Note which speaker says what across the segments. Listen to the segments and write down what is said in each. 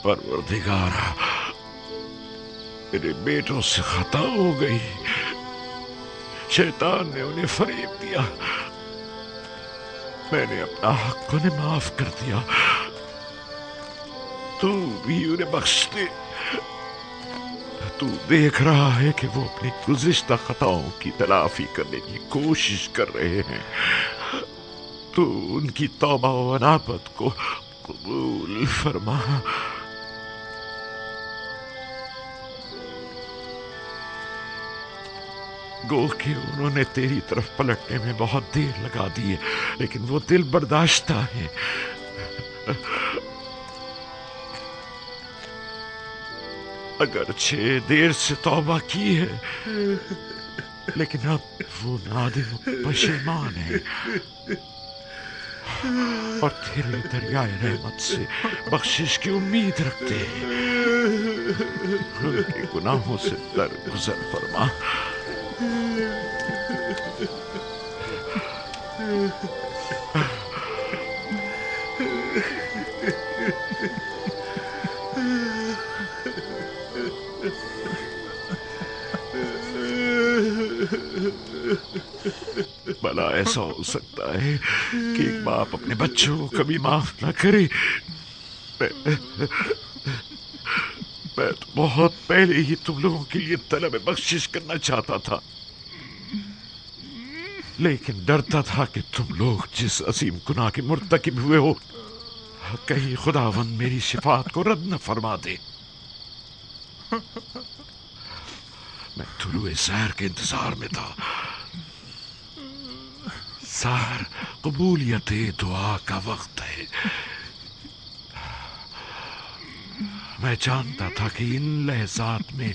Speaker 1: परवरदिगारा, मेरे बेटों से खता हो गई। शैतान ने उन्हें फरेब दिया। मैंने अपना हक उन्हें माफ कर दिया। तू भी उन्हें बख्श दे। तू देख रहा है कि वो अपनी गुज़िश्ता खताओं की तलाफी करने की कोशिश कर रहे हैं। तू उनकी तौबा व अनाबत को कबूल फरमा। गो कि उन्होंने तेरी तरफ पलटने में बहुत देर लगा दी है, लेकिन वो दिल बर्दाश्ता है। अगरचे देर से तौबा की है, लेकिन अब वो नादिम पशेमान है और तेरे दरियाए रहमत से बख्शिश की उम्मीद रखते हैं। उनके गुनाहों से दरगुजर फरमा। भला ऐसा हो सकता है कि एक बाप अपने बच्चों को कभी माफ ना करे? मैं तो बहुत पहले ही तुम लोगों के लिए तलब बख्शिश करना चाहता था, लेकिन डरता था कि तुम लोग जिस असीम गुनाह के मुर्तकिब हुए हो, कहीं खुदावंद मेरी शिफात को रद्द न फरमा दे। मैं तुलुए सहर के इंतजार में था। सहर कबूलियत दुआ का वक्त है। मैं जानता था कि इन लहज़ात में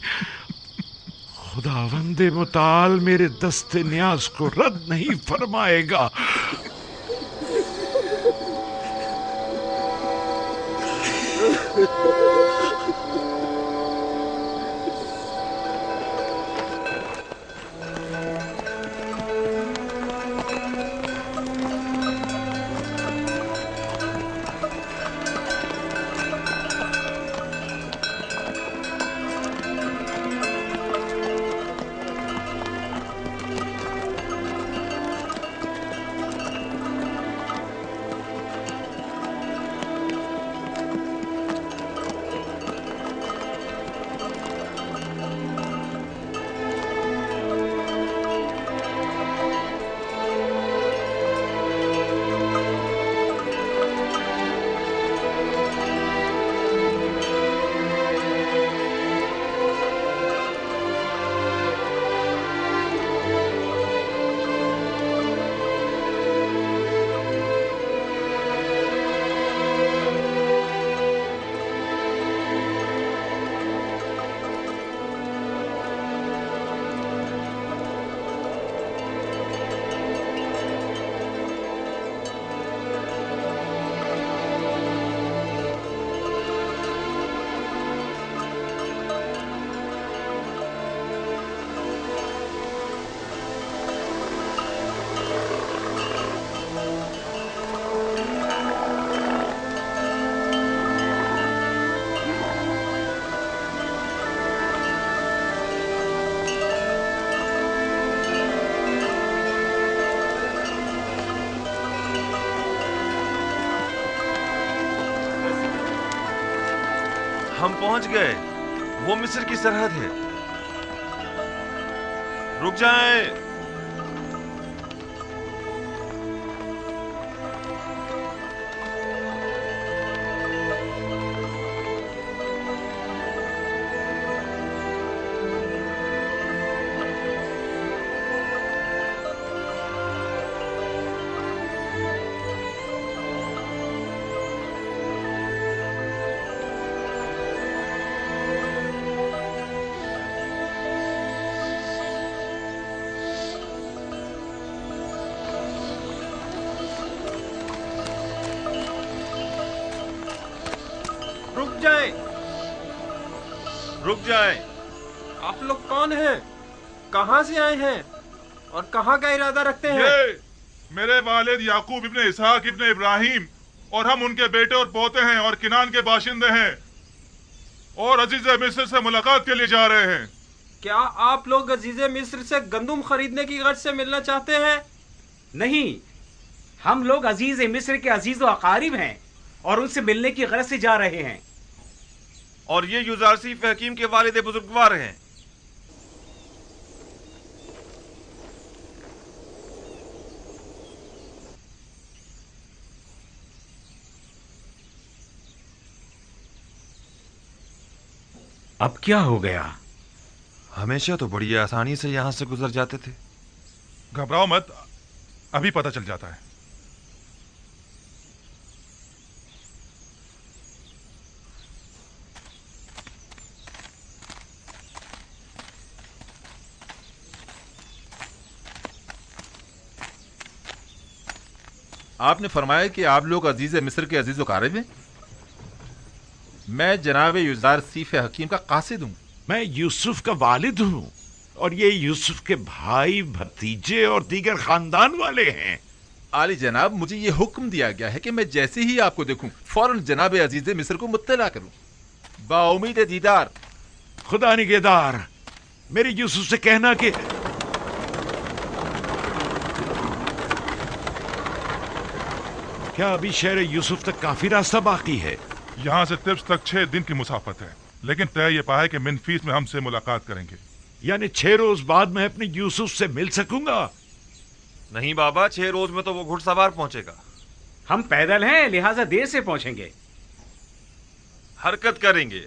Speaker 1: खुदावंदे मुताल मेरे दस्ते न्याज को रद्द नहीं फरमाएगा।
Speaker 2: हम पहुंच गए। वो मिस्र की सरहद है। रुक जाएं। रुक जाए।
Speaker 3: आप लोग कौन हैं? कहां से आए हैं और कहां का इरादा रखते हैं?
Speaker 4: ये मेरे वालिद याकूब इब्ने इसहाक इब्ने इब्राहिम और हम उनके बेटे और पोते हैं और किनान के बाशिंदे हैं। और अजीज मिस्र से मुलाकात के लिए जा रहे हैं।
Speaker 3: क्या आप लोग अजीज़े मिस्र से गंदुम खरीदने की गर्ज से मिलना चाहते हैं?
Speaker 5: नहीं, हम लोग अजीज मिस्र के अजीज व अकारिब हैं और उनसे मिलने की गरज से जा रहे हैं।
Speaker 2: और ये युजारसीफ हकीम के वालिद बुजुर्गवार हैं।
Speaker 5: अब क्या हो गया?
Speaker 2: हमेशा तो बड़ी आसानी से यहां से गुजर जाते थे।
Speaker 4: घबराओ मत, अभी पता चल जाता है।
Speaker 6: आपने फरमाया कि आप लोग अजीज मिस्र के अजीज वकारिब हैं। मैं जनाब युजार सीफ हकीम का कासिद हूँ।
Speaker 1: मैं यूसुफ का वालिद हूँ और ये यूसुफ के भाई, भतीजे और दीगर खानदान वाले हैं।
Speaker 6: आली जनाब, मुझे ये हुक्म दिया गया है कि मैं जैसे ही आपको देखूं फौरन जनाब अजीज मिस्र को मुत्तला करूं। बाउमीद दीदार।
Speaker 1: खुदा निगहदार, मेरे यूसुफ से कहना कि क्या अभी शहर यूसुफ तक काफी रास्ता बाकी है?
Speaker 4: यहाँ से तिब्स तक 6 दिन की मुसाफत है, लेकिन तय ये पाया कि मिनफीस में हमसे मुलाकात करेंगे।
Speaker 1: यानी 6 रोज बाद मैं अपने यूसुफ से मिल सकूंगा?
Speaker 2: नहीं बाबा, 6 रोज में तो वो घुड़सवार पहुंचेगा।
Speaker 5: हम पैदल हैं, लिहाजा देर से पहुंचेंगे।
Speaker 2: हरकत करेंगे।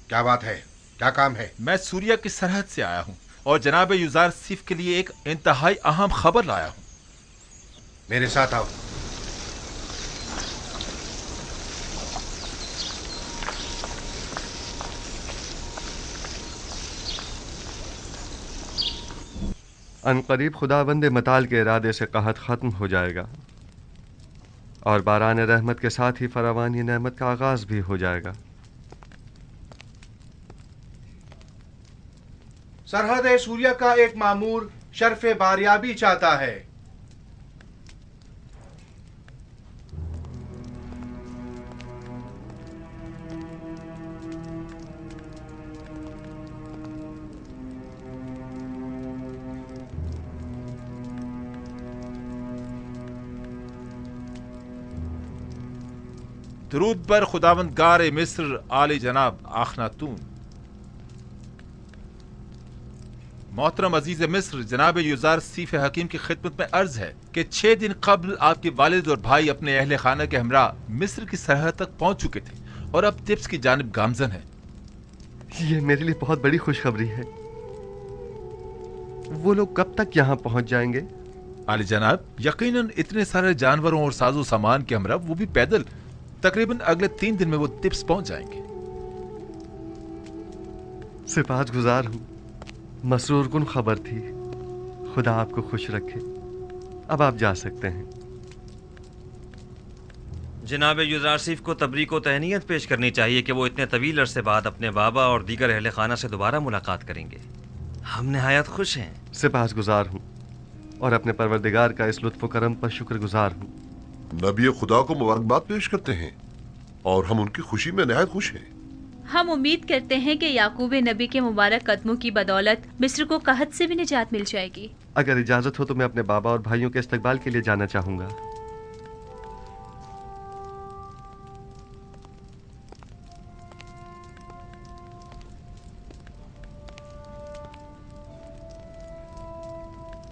Speaker 7: क्या बात है? क्या काम है?
Speaker 6: मैं सूरिया की सरहद से आया हूँ और जनाब युजार सीफ के लिए एक इंतहाई अहम खबर लाया हूँ।
Speaker 7: मेरे साथ आओ।
Speaker 8: अनकरीब खुदाबंद मताल के इरादे से कहत ख़त्म हो जाएगा और बारान रहमत के साथ ही फरावानी नेमत का आगाज भी हो जाएगा।
Speaker 7: सरहद सूर्या का एक मामूर शर्फ़े बारियाबी चाहता है।
Speaker 6: दरूद पर खुदावंद गार मिस्र आली जनाब आखनातून। मोहतरम अजीज मिस्र, जनाब युजार सीफ हकीम की खिदमत में अर्ज है कि 6 दिन कबल आपके वालिद और भाई अपने अहले खाना के हमरा मिस्र की सरहद तक पहुंच चुके थे और अब तिब्स की जानिब गामजन है।
Speaker 8: ये मेरे लिए बहुत बड़ी खुशखबरी है। वो लोग कब तक यहाँ पहुंच जाएंगे?
Speaker 6: आली जनाब, यकीनन इतने सारे जानवरों और साजो सामान के हमरा, वो भी पैदल, तकरीबन अगले 3 दिन में वो तिब्स पहुंच जाएंगे।
Speaker 8: सिपाहगुजार हूँ। मसरूर कुन खबर थी। खुदा आपको खुश रखे। अब आप जा सकते हैं।
Speaker 2: जनाब युज़ारसीफ को तबरीक व तहनीयत पेश करनी चाहिए कि वो इतने तवील अरसे बाद अपने बाबा और दीगर अहले खाना से दोबारा मुलाकात करेंगे। हम नहायत खुश हैं।
Speaker 8: सिपाहगुजार हूँ और अपने परवरदिगार का इस लुत्फ़ करम पर शुक्रगुजार हूँ।
Speaker 9: नबी खुदा को मुबारकबाद पेश करते हैं और हम उनकी खुशी में नहायत खुश हैं।
Speaker 10: हम उम्मीद करते हैं कि याकूब नबी के मुबारक कदमों की बदौलत मिस्र को कहत से भी निजात मिल जाएगी।
Speaker 8: अगर इजाजत हो तो मैं अपने बाबा और भाइयों के इस्तकबाल के लिए जाना चाहूंगा।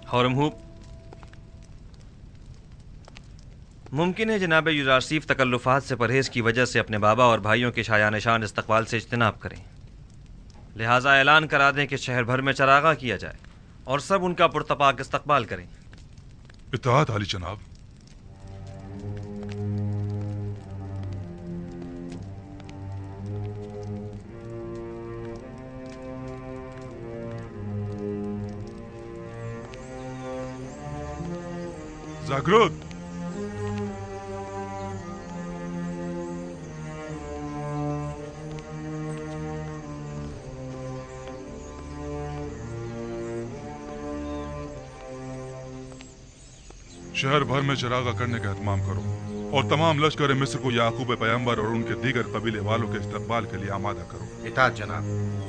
Speaker 2: हौरमहूब, मुमकिन है जनाब युज़ारसीफ तकल्लुफ़ात से परहेज़ की वजह से अपने बाबा और भाइयों के शाया निशान इस्तकबाल से इज्तिनाब करें। लिहाजा ऐलान करा दें कि शहर भर में चरागा किया जाए और सब उनका पुरतपाक इस्तकबाल करें।
Speaker 4: इत्तेहाद आली जनाब। जागरूक। शहर भर में चरागा करने का एहतमाम करो और तमाम लश्कर मिस्र को याकूब पैगंबर और उनके दीगर कबीले वालों के इस्तकबाल के लिए आमादा करो।
Speaker 7: इताअत जनाब।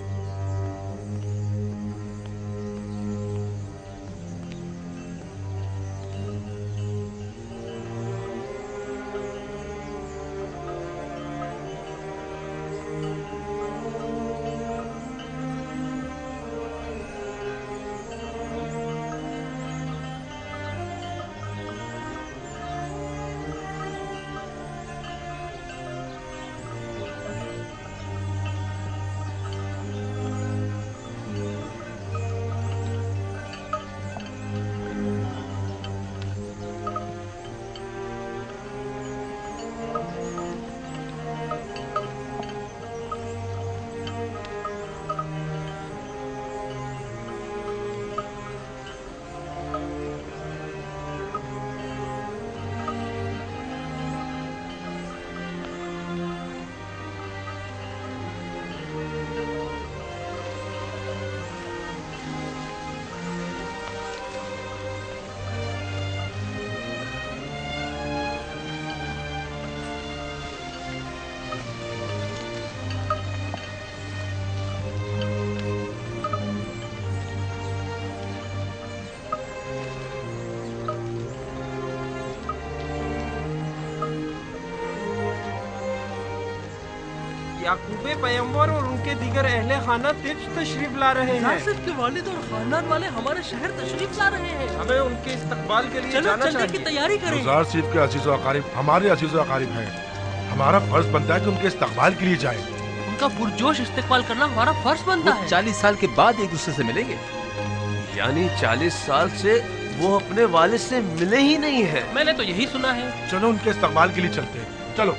Speaker 3: याकूब पैगंबर और उनके दीगर अहले खाना तिब्स तशरीफ ला रहे हैं।
Speaker 11: सिर्फ के वालिद और खानदान वाले हमारे शहर तशरीफ ला रहे हैं।
Speaker 3: हमें उनके इस्तकबाल के लिए
Speaker 11: चलो
Speaker 3: जाना
Speaker 11: चलने
Speaker 3: चाहिए।
Speaker 11: की तैयारी करें।
Speaker 12: युज़ारसीफ के अजीज़ व अकारिब हमारे अजीज़ व अकारिब हैं। हमारा फर्ज बनता है कि उनके इस्तकबाल के लिए जाएं।
Speaker 11: उनका पुरजोश इस्तकबाल करना हमारा फर्ज बनता है।
Speaker 6: 40 साल के बाद एक दूसरे से मिलेंगे।
Speaker 13: यानी 40 साल से वो अपने वालिद से मिले ही नहीं है।
Speaker 11: मैंने तो यही सुना है।
Speaker 12: चलो उनके इस्तकबाल के लिए चलते हैं। चलो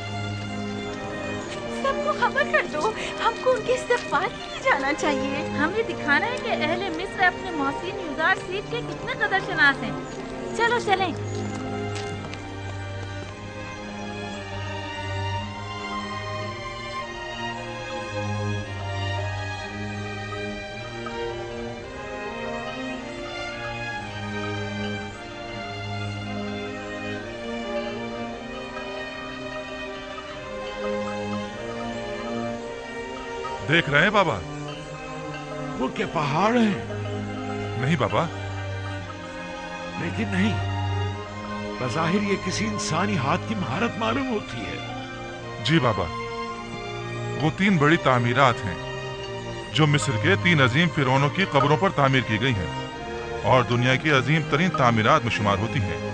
Speaker 10: सबको खबर कर दो, हमको उनके इस्तकबाल के लिए जाना चाहिए। हमें दिखाना है कि अहले मिस्र अपने मोहसिन युज़ारसीफ के कितने कदर शनास हैं। चलो चलें।
Speaker 4: देख रहे हैं बाबा?
Speaker 1: वो क्या पहाड़ है?
Speaker 4: नहीं बाबा।
Speaker 1: लेकिन नहीं, बज़ाहिर ये किसी इंसानी हाथ की महारत मालूम होती है।
Speaker 4: जी बाबा, वो 3 बड़ी तामीरात हैं जो मिस्र के 3 अजीम फिरौनों की कब्रों पर तामीर की गई हैं और दुनिया की अजीम तरीन तामीरात में शुमार होती हैं।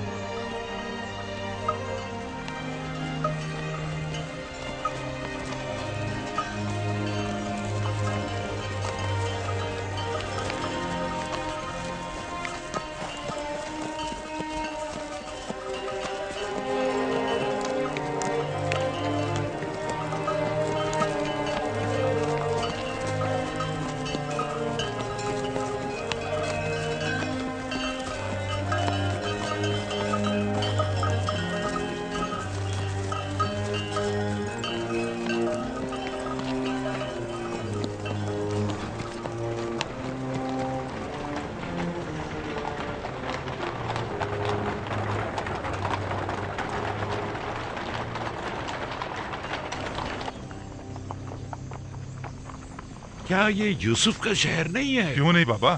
Speaker 1: क्या ये यूसुफ का शहर नहीं है?
Speaker 4: क्यों नहीं बाबा,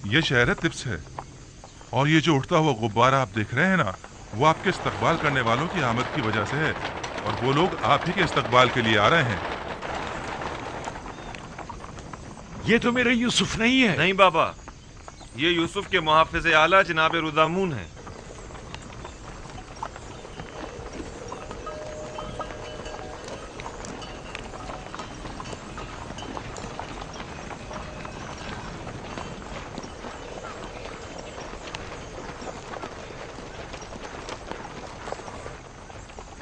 Speaker 4: ये शहर है तिब्स है। और ये जो उठता हुआ गुब्बारा आप देख रहे हैं ना, वो आपके इस्तकबाल करने वालों की आमद की वजह से है, और वो लोग आप ही के इस्तकबाल के लिए आ रहे हैं।
Speaker 1: ये तो मेरा यूसुफ नहीं है।
Speaker 2: नहीं बाबा, ये यूसुफ के मुहाफ़िज़ आला जनाब रुदामून है।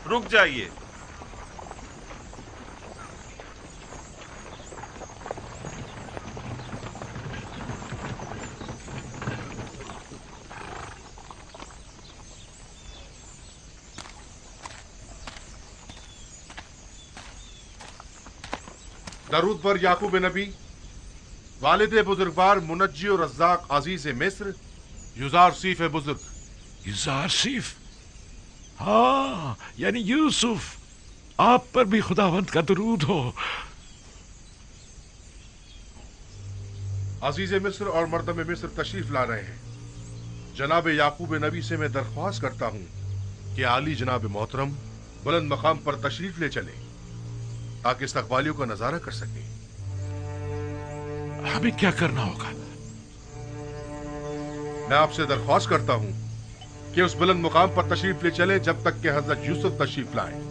Speaker 2: रुक जाइए।
Speaker 12: दरूद पर याकूब नबी, वालिद बुजुर्गवार मुनज्जी और रज़्ज़ाक अजीज मिस्र, युजार सीफ बुजुर्ग।
Speaker 1: युजार सीफ? हाँ, यानी यूसुफ। आप पर भी खुदावंद का दरूद हो।
Speaker 12: अजीज मिस्र और मर्दम मिस्र तशरीफ ला रहे हैं। जनाब याकूब नबी से मैं दरख्वास्त करता हूँ कि आली जनाब मोहतरम बुलंद मकाम पर तशरीफ ले चले ताकि इस्तकबालियों का नजारा कर सके।
Speaker 1: हमें क्या करना होगा?
Speaker 12: मैं आपसे दरख्वास्त करता हूँ कि उस बुलंद मुकाम पर तशरीफ ले चले जब तक कि हजरत यूसुफ तशरीफ लाए।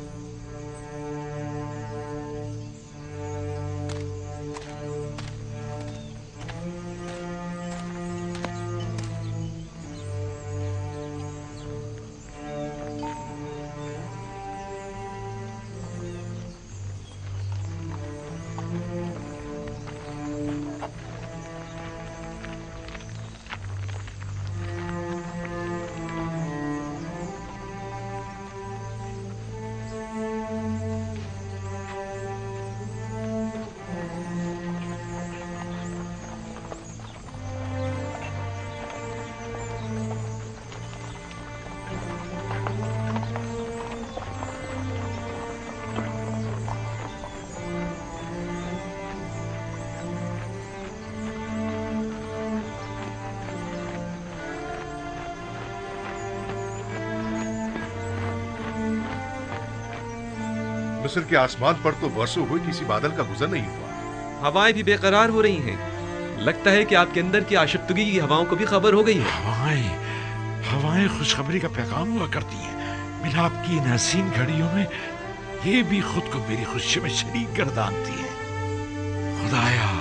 Speaker 12: मिस्र के आसमान पर तो बरसों हुए किसी बादल का गुजर नहीं हुआ।
Speaker 14: हवाएं भी बेकरार हो रही हैं। लगता है कि आपके अंदर की आशिफ्तगी की हवाओं को भी खबर हो गई है।
Speaker 1: हवाएं खुशखबरी का पैगाम हुआ करती हैं। मिलाप की इन हसीन घड़ियों में ये भी खुद को मेरी खुशी में शरीक गर्दानती है। खुदाया,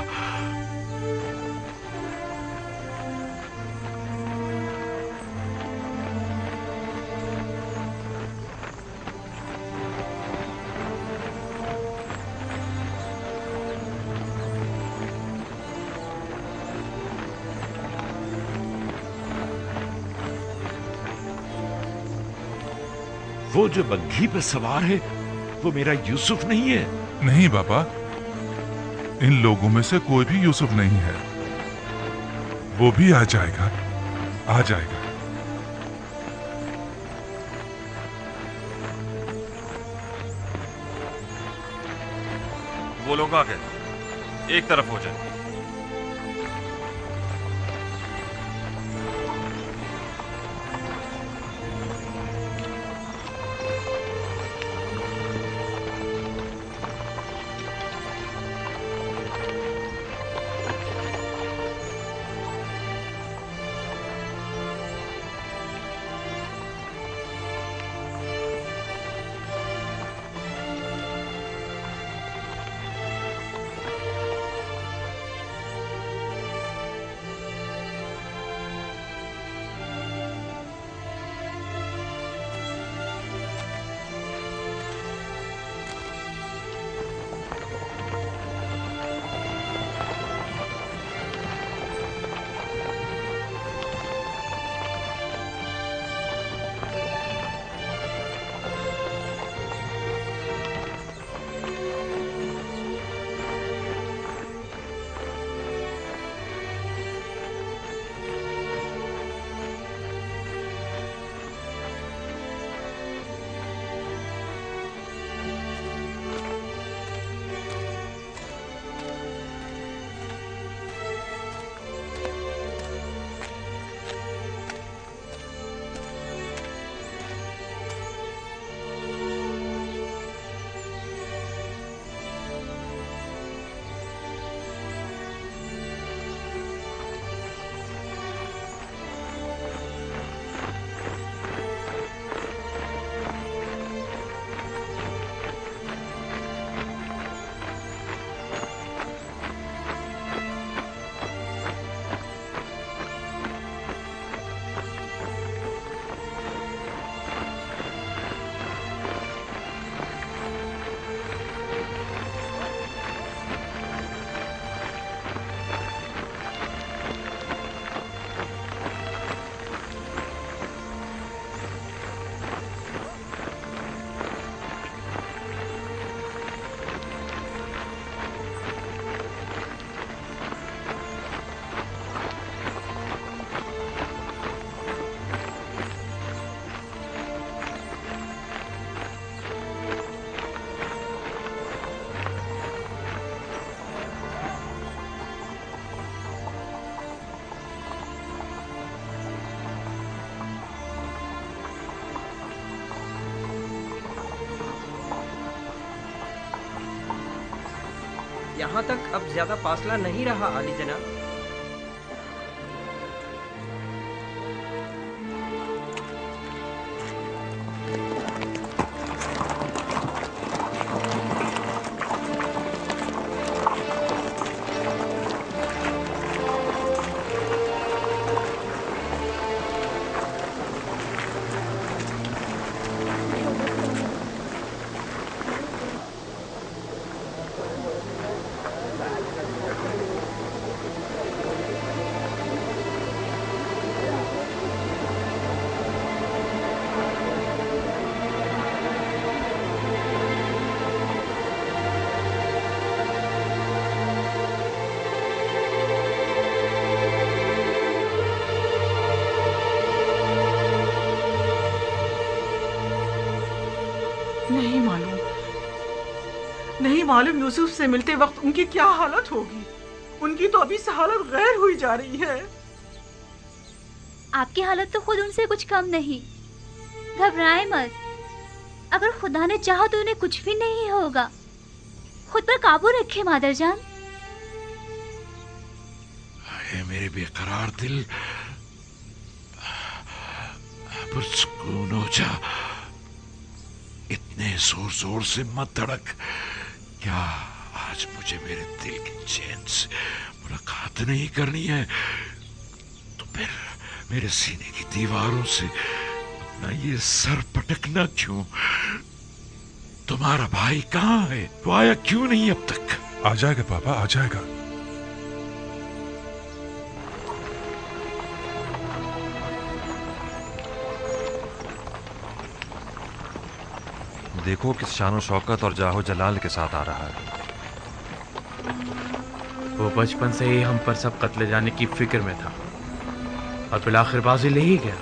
Speaker 1: वो जो बग्घी पर सवार है वो मेरा यूसुफ नहीं है।
Speaker 4: नहीं बाबा, इन लोगों में से कोई भी यूसुफ नहीं है। वो भी आ जाएगा, आ जाएगा।
Speaker 2: वो लोग आ गए, एक तरफ हो जाए।
Speaker 3: यहाँ तक अब ज्यादा फासला नहीं रहा आली जनाब।
Speaker 11: नहीं मालूम यूसुफ से मिलते वक्त उनकी क्या हालत होगी। उनकी तो अभी से हालत गैर हुई जा रही है।
Speaker 10: आपकी हालत तो खुद उनसे कुछ कम नहीं। घबराए मत, अगर खुदा ने चाहा तो उन्हें कुछ भी नहीं होगा। खुद पर काबू रखे मादरजान।
Speaker 1: मेरे बेकरार दिल, पुरसुकून हो जा। इतने जोर जोर से मत धड़क। क्या आज मुझे मेरे दिल के चैन से मुलाकात नहीं करनी है तो फिर मेरे सीने की दीवारों से अपना ये सर पटकना क्यों? तुम्हारा भाई कहाँ है? वो आया क्यों नहीं अब तक?
Speaker 4: आ जाएगा पापा, आ जाएगा।
Speaker 2: देखो किस शानो शौकत और जाहो जलाल के साथ आ रहा है।
Speaker 5: वो बचपन से ही हम पर सब कत्ले जाने की फिक्र में था और फिर आखिर बाजी ले ही गया।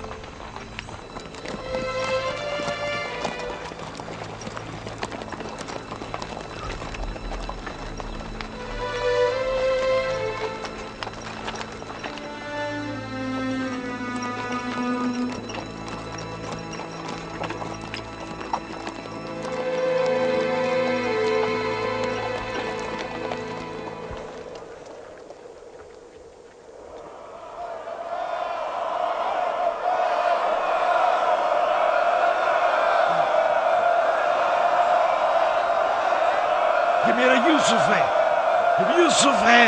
Speaker 1: ये मेरा यूसुफ है, यूसुफ है।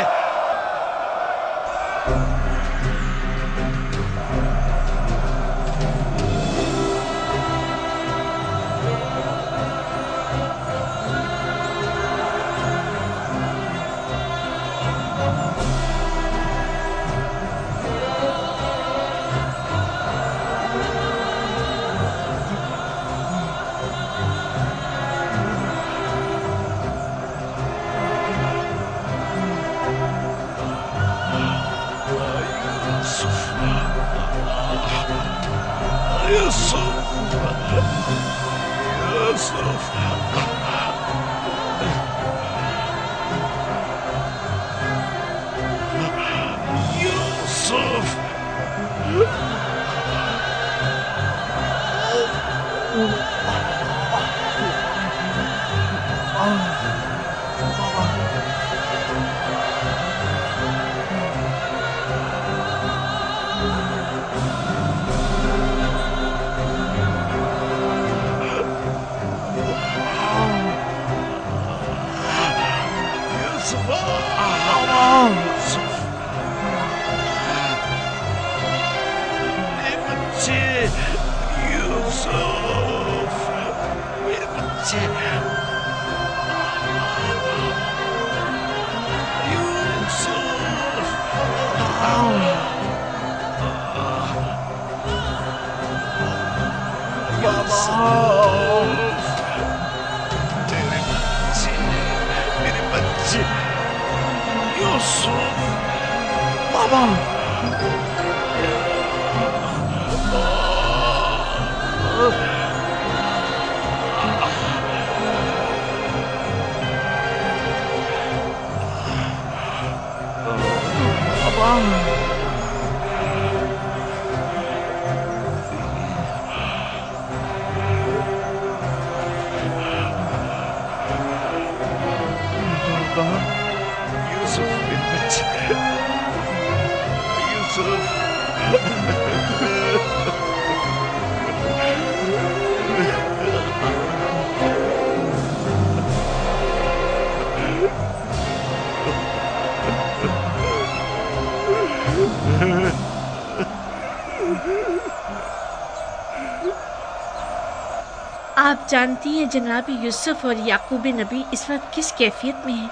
Speaker 15: आप जानती हैं जनाब यूसुफ और याकूब नबी इस वक्त किस कैफियत में हैं?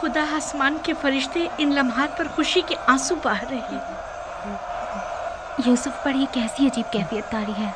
Speaker 15: खुदा आसमान के फरिश्ते इन लम्हात पर खुशी के आंसू बहा रहे हैं।
Speaker 16: यूसुफ पर ये कैसी अजीब कैफियत तारी है।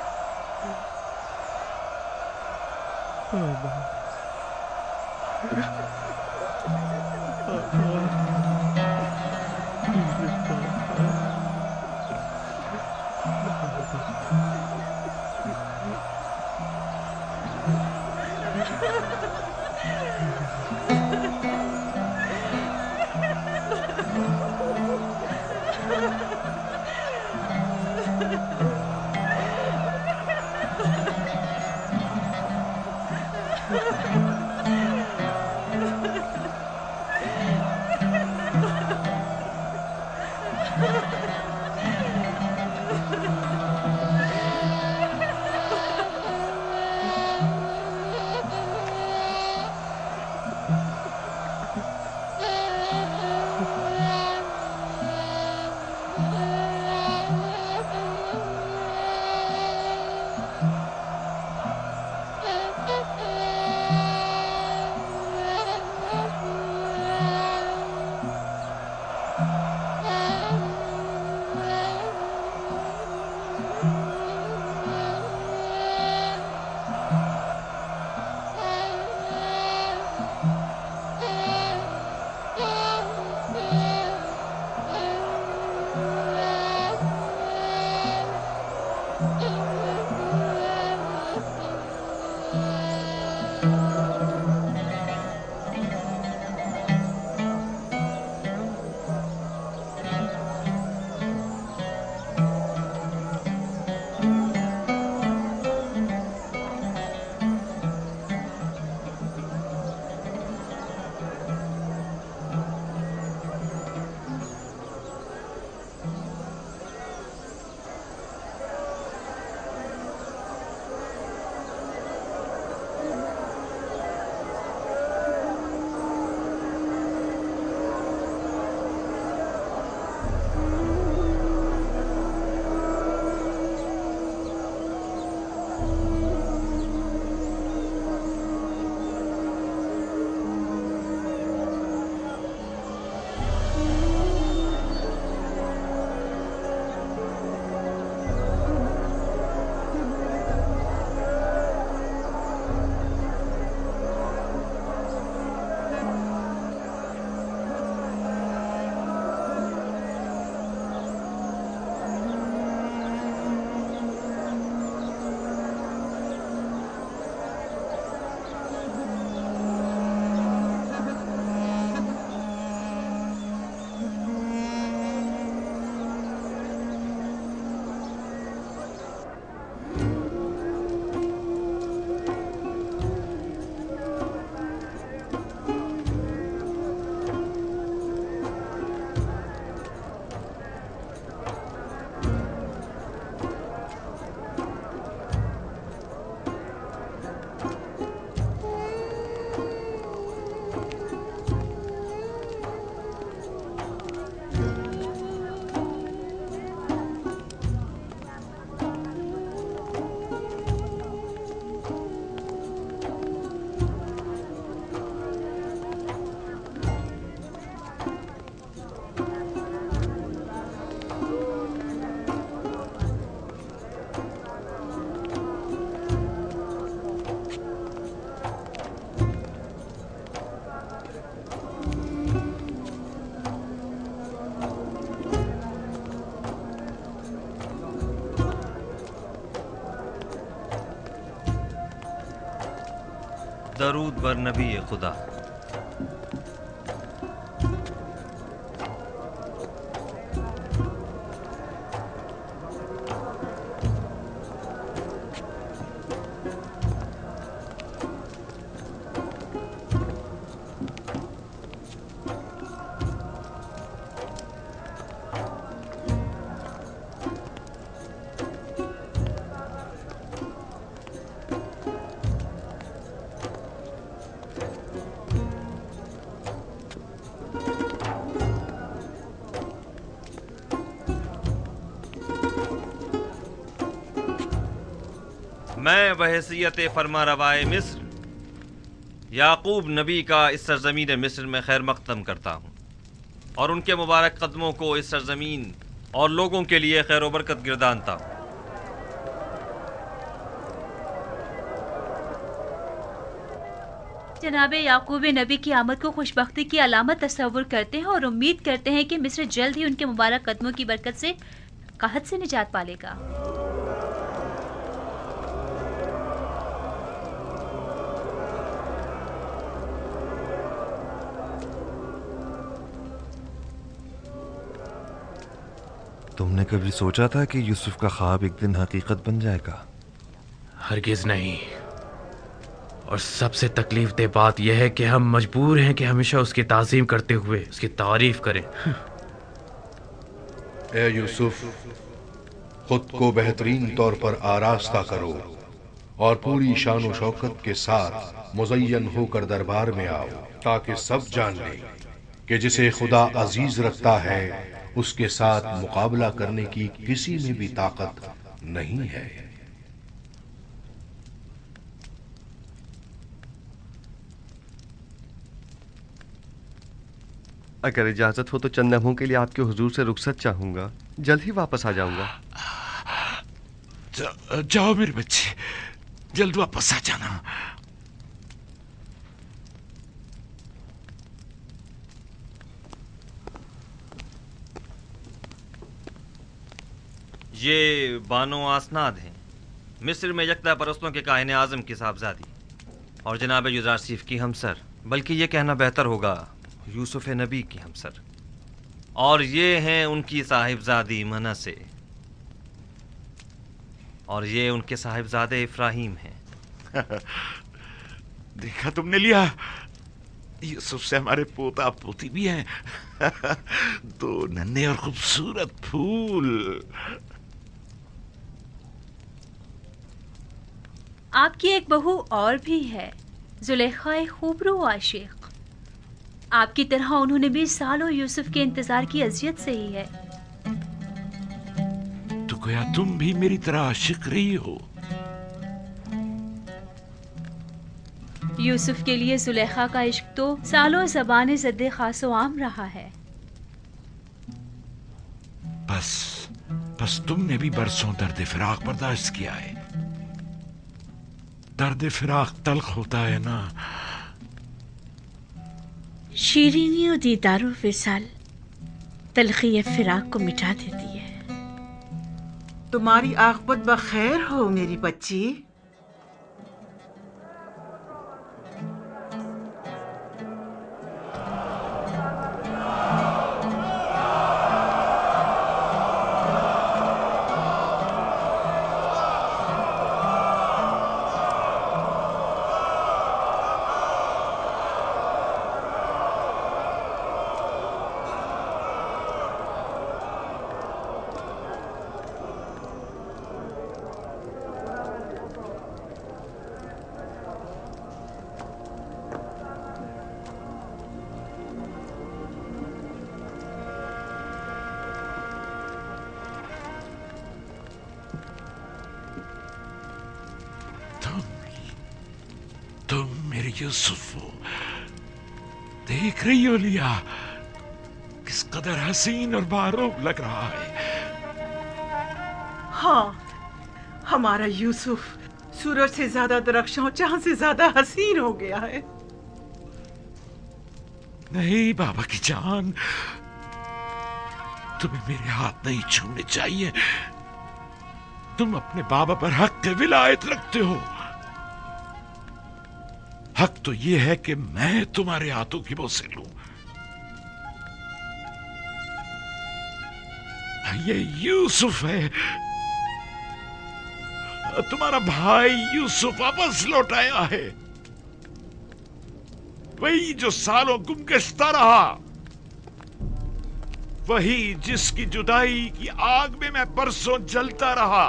Speaker 2: दरूद बर नबी खुदा। मैं बहैसियत फरमा रवाए मिस्र याकूब नबी का इस सरजमीन मिस्र में खैर मकदम करता हूँ और उनके मुबारक कदमों को इस सरजमीन और लोगों के लिए खैर बरकत गिरदानता हूँ।
Speaker 16: जनाब याकूब नबी की आमद को खुशबख्ती की अलामत तस्वुर करते हैं और उम्मीद करते हैं कि मिस्र जल्द ही उनके मुबारक कदमों की बरकत से कहत से निजात पालेगा।
Speaker 17: तुमने कभी सोचा था कि यूसुफ का ख्वाब एक दिन हकीकत बन जाएगा?
Speaker 5: हरगिज नहीं। और सबसे तकलीफ दे बात यह है कि हम मजबूर हैं कि हमेशा उसकी ताज़ीम करते हुए उसकी तारीफ करें।
Speaker 7: ए यूसुफ, खुद को बेहतरीन तौर पर आरास्ता करो और पूरी शान व शौकत के साथ मुज़य्यन होकर दरबार में आओ, ताकि सब जान लें कि जिसे खुदा अजीज रखता है उसके साथ मुकाबला करने की किसी में भी ताकत नहीं है।
Speaker 8: अगर इजाजत हो तो चंद लम्हों के लिए आपके हुजूर से रुखसत चाहूंगा, जल्द ही वापस आ जाऊंगा।
Speaker 1: जाओ मेरे बच्चे, जल्द वापस आ जाना।
Speaker 2: ये बानो आसनाद हैं, मिस्र में यकता परस्तों के काहिने आजम की साहबजादी और जनाब युजारसीफ की हमसर, बल्कि ये कहना बेहतर होगा यूसुफ नबी की हमसर। और ये हैं उनकी साहिबजादी मनसे और ये उनके साहिबजादे इफ्राहीम हैं।
Speaker 1: देखा तुमने लिया, यूसुफ से हमारे पोता पोती भी हैं। दो नन्हे और खूबसूरत फूल।
Speaker 16: आपकी एक बहू और भी है, जुलेखा खूबरू आशिक। आपकी तरह उन्होंने भी सालों यूसुफ के इंतजार की अजियत सही है।
Speaker 1: तो गोया तुम भी मेरी तरह आशिक रही हो।
Speaker 16: यूसुफ के लिए जुलेखा का इश्क तो सालों ज़बान ज़द्दे खासो आम रहा है।
Speaker 1: बस तुमने भी बरसों दर्द फिराक बर्दाश्त किया है। दर्द फिराक तल्ख होता है ना।
Speaker 15: शीरीनी और दीदार विसाल तलखी फिराक को मिटा देती है।
Speaker 11: तुम्हारी आखिरत बखैर हो मेरी बच्ची।
Speaker 1: तुम मेरे यूसुफ हो, देख रही हो लिया किस कदर हसीन और बारूब लग रहा है।
Speaker 11: हाँ, हमारा यूसुफ सूरज से ज्यादा दरख्शां, चांद से ज्यादा हसीन हो गया है।
Speaker 1: नहीं बाबा की जान, तुम्हें मेरे हाथ नहीं छूने चाहिए। तुम अपने बाबा पर हक के विलायत रखते हो। हक तो यह है कि मैं तुम्हारे हाथों की बोसे लूं। ये यूसुफ है, तुम्हारा भाई यूसुफ वापस लौट आया है। वही जो सालों गुमगश्ता रहा, वही जिसकी जुदाई की आग में मैं परसों जलता रहा,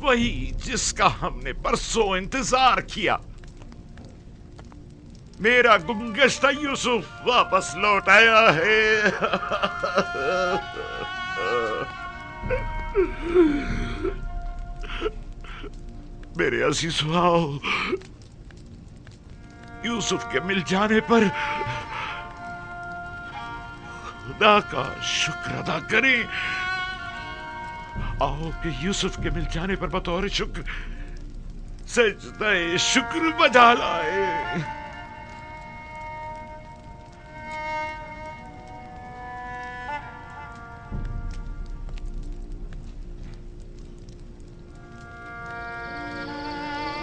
Speaker 1: वही जिसका हमने परसों इंतजार किया। मेरा गुमगश्ता यूसुफ वापस लौट आया है। मेरे अजीजों, आओ यूसुफ के मिल जाने पर खुदा का शुक्र अदा करें। आओ कि यूसुफ के मिल जाने पर बतौर शुक्र सजदा शुक्र बजा लाए।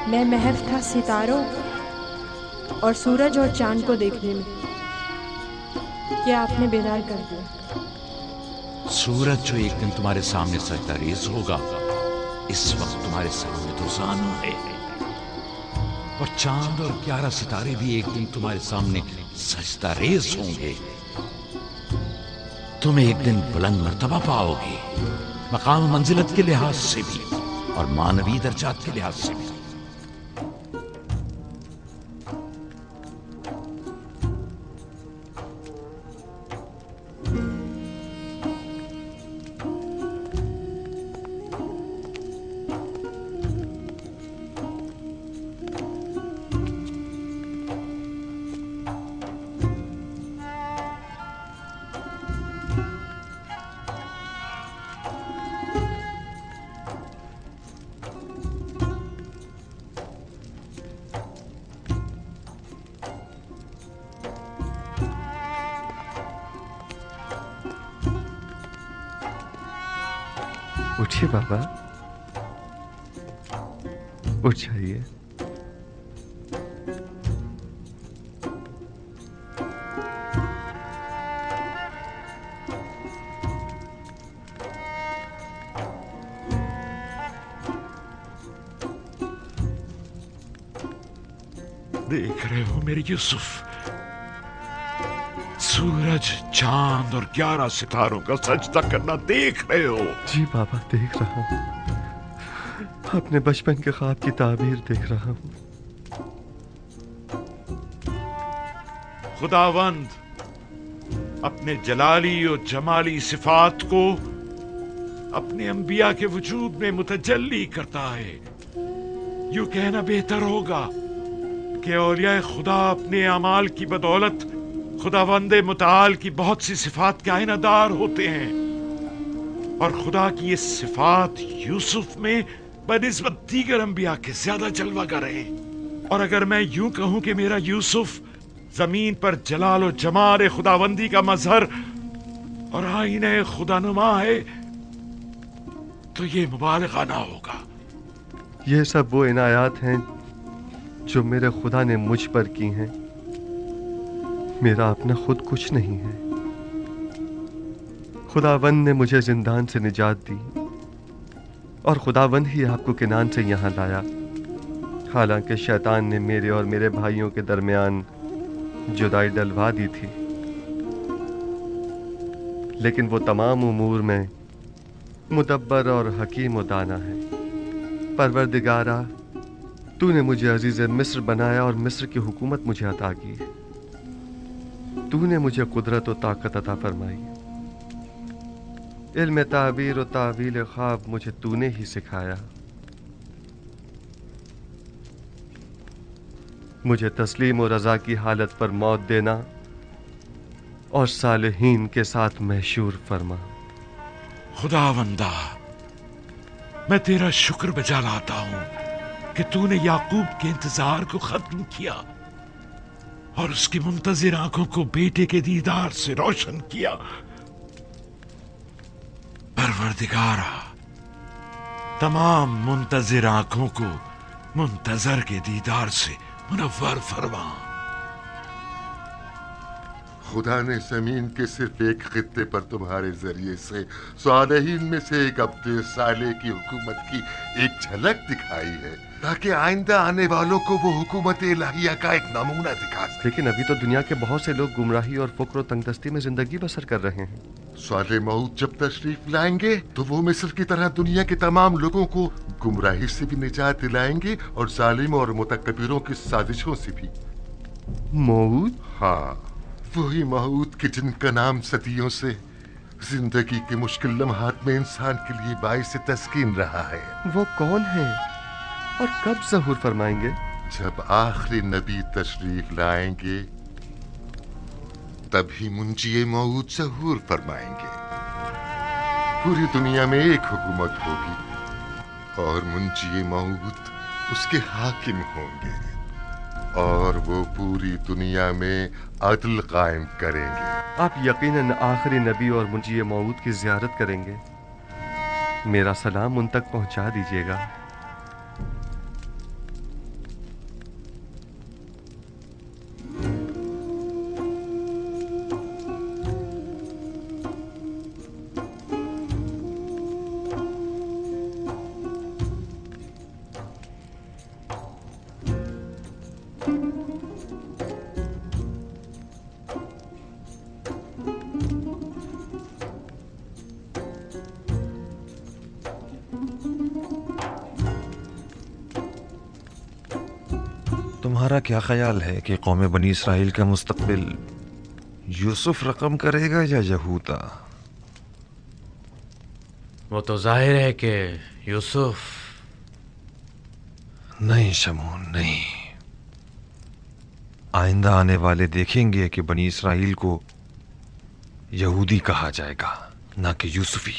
Speaker 18: मैं महव था सितारों और सूरज और चांद को देखने में, क्या आपने बेदार कर दिया।
Speaker 19: सूरज जो एक दिन तुम्हारे सामने सजदा रेज़ होगा, इस वक्त तुम्हारे सामने तो ज़ानू है, और चांद और 11 सितारे भी एक दिन तुम्हारे सामने सजदा रेज़ होंगे। तुम एक दिन बुलंद मर्तबा पाओगे, मकाम मंजिलत के लिहाज से भी और मानवी दर्जात के लिहाज से भी।
Speaker 8: उठिए बाबा, उठ जाइए।
Speaker 1: देख रहे हो मेरे यूसुफ, सूरज, चांद और 11 सितारों का सजदा करना देख रहे हो?
Speaker 8: जी बाबा, देख रहा हूँ। अपने बचपन के ख्वाब की ताबीर देख रहा हूँ।
Speaker 1: खुदावंद अपने जलाली और जमाली सिफात को अपने अंबिया के वजूद में मुतजल्ली करता है। यूं कहना बेहतर होगा कि औलिया खुदा अपने अमाल की बदौलत खुदावंदे मुताल की बहुत सी सिफात के आईनादार होते हैं, और खुदा की ये सिफात यूसुफ में बनिस्बत दीगर अंबिया के ज्यादा जलवागर है। और अगर मैं यूं कहूं कि मेरा यूसुफ जमीन पर जलाल और जमाल खुदावंदी का मजहर और आईने खुदानुमा है, तो ये मुबालगा ना होगा।
Speaker 8: ये सब वो इनायात हैं जो मेरे खुदा ने मुझ पर की हैं। मेरा अपना खुद कुछ नहीं है। खुदावंद ने मुझे जिंदान से निजात दी, और खुदावंद ही आपको किनान से यहाँ लाया। हालांकि शैतान ने मेरे और मेरे भाइयों के दरमियान जुदाई डलवा दी थी, लेकिन वो तमाम उमूर में मुदब्बर और हकीम व दाना है। परवरदिगारा, तूने मुझे अजीज मिस्र बनाया और मिस्र की हुकूमत मुझे अता की। तूने मुझे कुदरत और ताकत अता फरमाई। इल्म ताबीर और तावील ख्वाब मुझे तूने ही सिखाया। मुझे तस्लीम और रजा की हालत पर मौत देना और सालिहीन के साथ महशूर फरमा।
Speaker 1: खुदावंदा, मैं तेरा शुक्र बजा लाता हूं कि तूने याकूब के इंतजार को खत्म किया और उसकी मुंतजिर आंखों को बेटे के दीदार से रोशन किया। परवरदिगारा, तमाम मुंतजिर आंखों को मुंतजर के दीदार से मुनव्वर फरमा।
Speaker 9: खुदा ने जमीन के सिर्फ एक खित्ते पर तुम्हारे जरिए से सालेहीन में से एक अब्दे साले की हुकूमत की एक झलक दिखाई है, ताकि आइंदा आने वालों को वो हुकूमत इलाहिया का एक नमूना दिखा सके।
Speaker 8: लेकिन अभी तो दुनिया के बहुत से लोग गुमराही और फुक्र और तंगदस्ती में जिंदगी बसर कर रहे हैं।
Speaker 9: साले मौत जब तशरीफ लाएंगे तो वो मिस्र की तरह दुनिया के तमाम लोगों को गुमराही से भी निजात दिलाएंगे और जालिम और मुतकब्बिरों की साजिशों से भी।
Speaker 8: मौत?
Speaker 9: हाँ, वही मौत कि जिनका नाम सदियों से जिंदगी के मुश्किल लम्हात में इंसान के लिए बाइस तस्कीन रहा है।
Speaker 8: वो कौन है और कब ज़हूर फरमाएंगे?
Speaker 9: जब आखिरी नबी तशरीफ लाएंगे तभी मुंजी मौऊद ज़हूर फरमाएंगे। पूरी दुनिया में एक हुकूमत होगी और मुंजी मौऊद उसके हाकिम होंगे और वो पूरी दुनिया में अदल कायम करेंगे।
Speaker 8: आप यकीनन आखिरी नबी और मुंजी मौऊद की ज़ियारत करेंगे। मेरा सलाम उन तक पहुंचा दीजिएगा।
Speaker 17: तुम्हारा क्या ख्याल है कि कौम बनी इसराइल का मुस्तकबिल यूसुफ रकम करेगा या यहूदा?
Speaker 5: वो तो जाहिर है कि यूसुफ।
Speaker 17: नहीं शमून, नहीं। आइंदा आने वाले देखेंगे कि बनी इसराइल को यहूदी कहा जाएगा, ना कि यूसुफी।